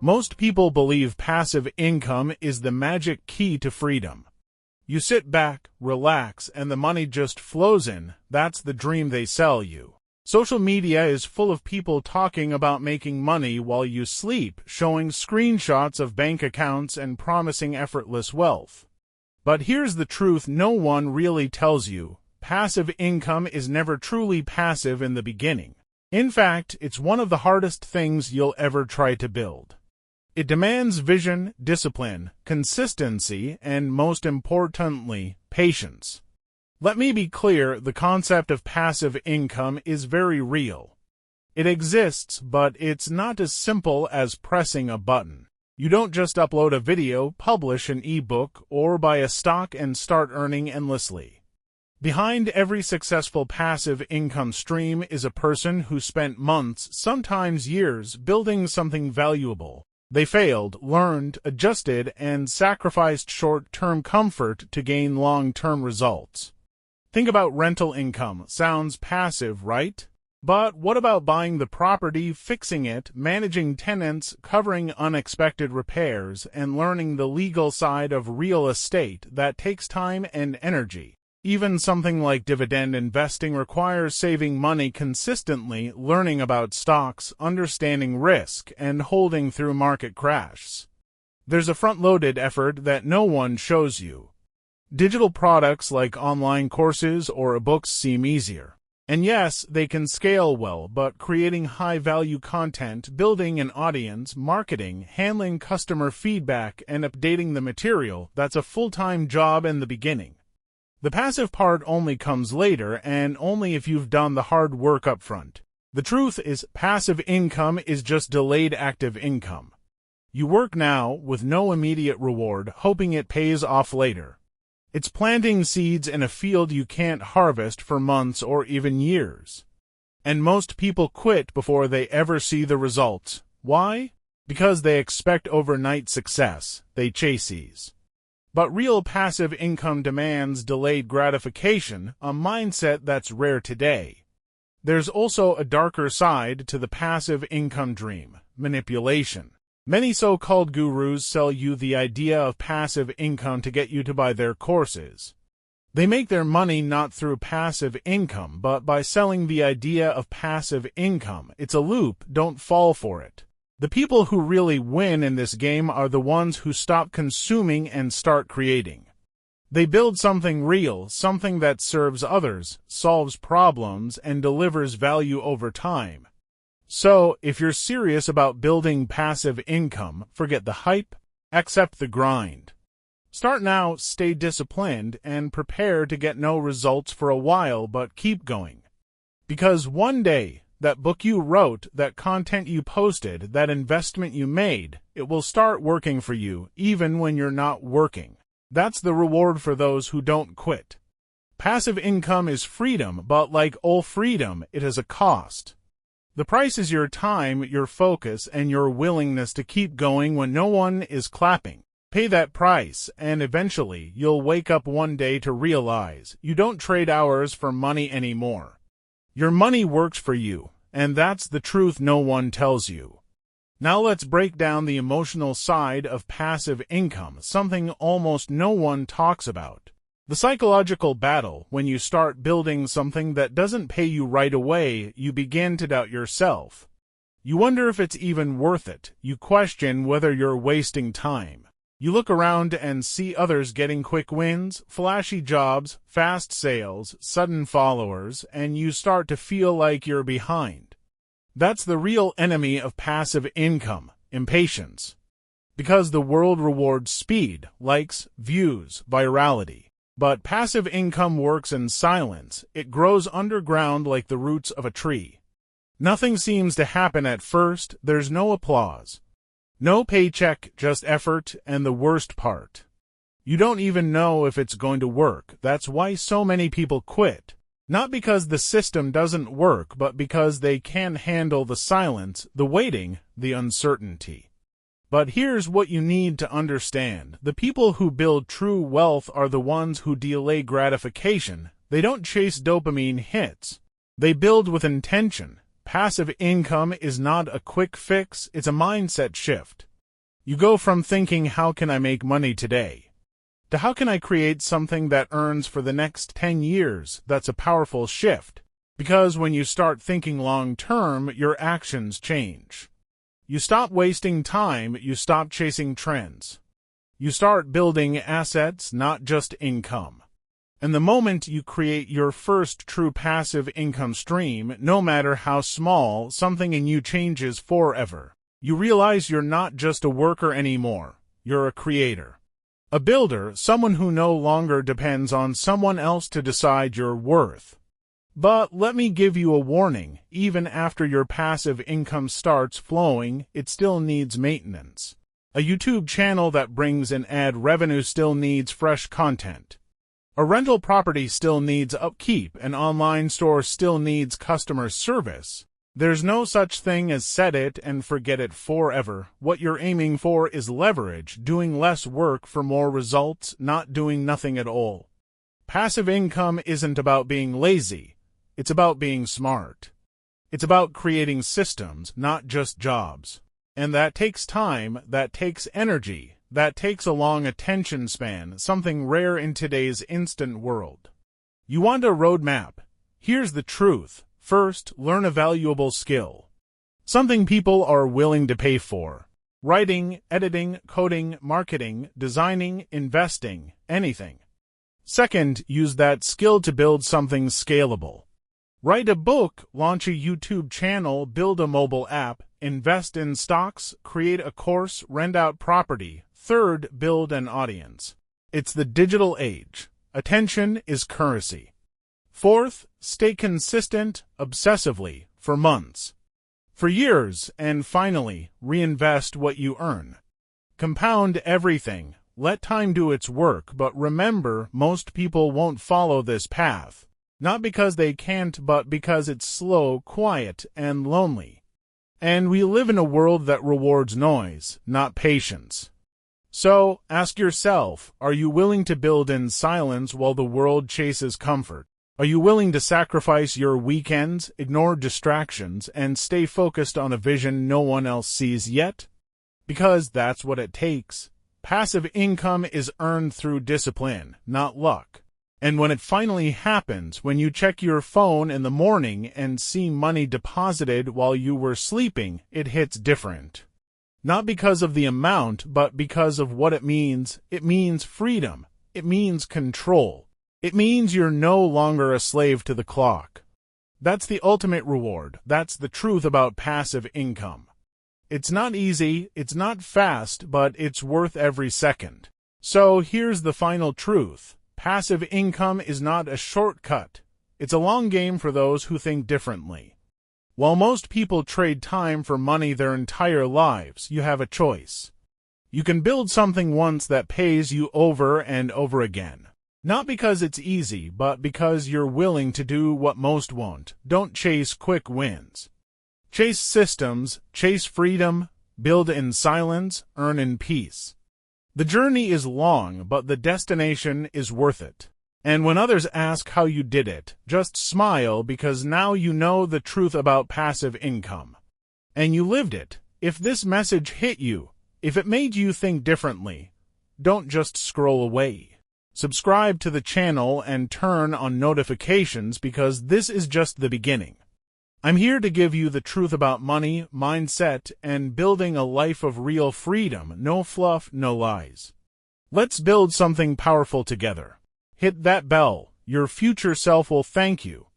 Most people believe passive income is the magic key to freedom. You sit back, relax, and the money just flows in. That's the dream they sell you. Social media is full of people talking about making money while you sleep, showing screenshots of bank accounts and promising effortless wealth. But here's the truth no one really tells you. Passive income is never truly passive in the beginning. In fact, it's one of the hardest things you'll ever try to build. It demands vision, discipline, consistency, and most importantly, patience. Let me be clear, the concept of passive income is very real. It exists, but it's not as simple as pressing a button. You don't just upload a video, publish an ebook, or buy a stock and start earning endlessly. Behind every successful passive income stream is a person who spent months, sometimes years, building something valuable. They failed, learned, adjusted, and sacrificed short-term comfort to gain long-term results. Think about rental income. Sounds passive, right? But what about buying the property, fixing it, managing tenants, covering unexpected repairs, and learning the legal side of real estate? That takes time and energy. Even something like dividend investing requires saving money consistently, learning about stocks, understanding risk, and holding through market crashes. There's a front-loaded effort that no one shows you. Digital products like online courses or books seem easier. And yes, they can scale well, but creating high-value content, building an audience, marketing, handling customer feedback, and updating the material, that's a full-time job in the beginning. The passive part only comes later, and only if you've done the hard work up front. The truth is, passive income is just delayed active income. You work now with no immediate reward, hoping it pays off later. It's planting seeds in a field you can't harvest for months or even years. And most people quit before they ever see the results. Why? Because they expect overnight success. They chase ease. But real passive income demands delayed gratification, a mindset that's rare today. There's also a darker side to the passive income dream: manipulation. Many so-called gurus sell you the idea of passive income to get you to buy their courses. They make their money not through passive income, but by selling the idea of passive income. It's a loop, don't fall for it. The people who really win in this game are the ones who stop consuming and start creating. They build something real, something that serves others, solves problems, and delivers value over time. So, if you're serious about building passive income, forget the hype, accept the grind. Start now, stay disciplined, and prepare to get no results for a while, but keep going. Because one day, that book you wrote, that content you posted, that investment you made, it will start working for you, even when you're not working. That's the reward for those who don't quit. Passive income is freedom, but like all freedom, it has a cost. The price is your time, your focus, and your willingness to keep going when no one is clapping. Pay that price, and eventually you'll wake up one day to realize you don't trade hours for money anymore. Your money works for you, and that's the truth no one tells you. Now let's break down the emotional side of passive income, something almost no one talks about. The psychological battle. When you start building something that doesn't pay you right away, you begin to doubt yourself. You wonder if it's even worth it. You question whether you're wasting time. You look around and see others getting quick wins, flashy jobs, fast sales, sudden followers, and you start to feel like you're behind. That's the real enemy of passive income: impatience. Because the world rewards speed, likes, views, virality. But passive income works in silence. It grows underground like the roots of a tree. Nothing seems to happen at first. There's no applause. No paycheck, just effort, and the worst part, you don't even know if it's going to work. That's why so many people quit. Not because the system doesn't work, but because they can't handle the silence, the waiting, the uncertainty. But here's what you need to understand. The people who build true wealth are the ones who delay gratification. They don't chase dopamine hits. They build with intention. Passive income is not a quick fix, it's a mindset shift. You go from thinking, how can I make money today, to how can I create something that earns for the next 10 years? That's a powerful shift, because when you start thinking long-term, your actions change. You stop wasting time, you stop chasing trends. You start building assets, not just income. And the moment you create your first true passive income stream, no matter how small, something in you changes forever. You realize you're not just a worker anymore, you're a creator. A builder, someone who no longer depends on someone else to decide your worth. But let me give you a warning, even after your passive income starts flowing, it still needs maintenance. A YouTube channel that brings in ad revenue still needs fresh content. A rental property still needs upkeep, an online store still needs customer service. There's no such thing as set it and forget it forever. What you're aiming for is leverage, doing less work for more results, not doing nothing at all. Passive income isn't about being lazy. It's about being smart. It's about creating systems, not just jobs. And that takes time, that takes energy, that takes a long attention span, something rare in today's instant world. You want a roadmap? Here's the truth. First, learn a valuable skill. Something people are willing to pay for. Writing, editing, coding, marketing, designing, investing, anything. Second, use that skill to build something scalable. Write a book, launch a YouTube channel, build a mobile app, invest in stocks, create a course, rent out property. Third, build an audience. It's the digital age. Attention is currency. Fourth, stay consistent, obsessively, for months, for years, and finally, reinvest what you earn. Compound everything. Let time do its work, but remember, most people won't follow this path. Not because they can't, but because it's slow, quiet, and lonely. And we live in a world that rewards noise, not patience. So, ask yourself, are you willing to build in silence while the world chases comfort? Are you willing to sacrifice your weekends, ignore distractions, and stay focused on a vision no one else sees yet? Because that's what it takes. Passive income is earned through discipline, not luck. And when it finally happens, when you check your phone in the morning and see money deposited while you were sleeping, it hits different. Not because of the amount, but because of what it means. It means freedom. It means control. It means you're no longer a slave to the clock. That's the ultimate reward. That's the truth about passive income. It's not easy, it's not fast, but it's worth every second. So here's the final truth. Passive income is not a shortcut. It's a long game for those who think differently. While most people trade time for money their entire lives, you have a choice. You can build something once that pays you over and over again. Not because it's easy, but because you're willing to do what most won't. Don't chase quick wins. Chase systems, chase freedom, build in silence, earn in peace. The journey is long, but the destination is worth it. And when others ask how you did it, just smile because now you know the truth about passive income. And you lived it. If this message hit you, if it made you think differently, don't just scroll away. Subscribe to the channel and turn on notifications because this is just the beginning. I'm here to give you the truth about money, mindset, and building a life of real freedom. No fluff, no lies. Let's build something powerful together. Hit that bell. Your future self will thank you.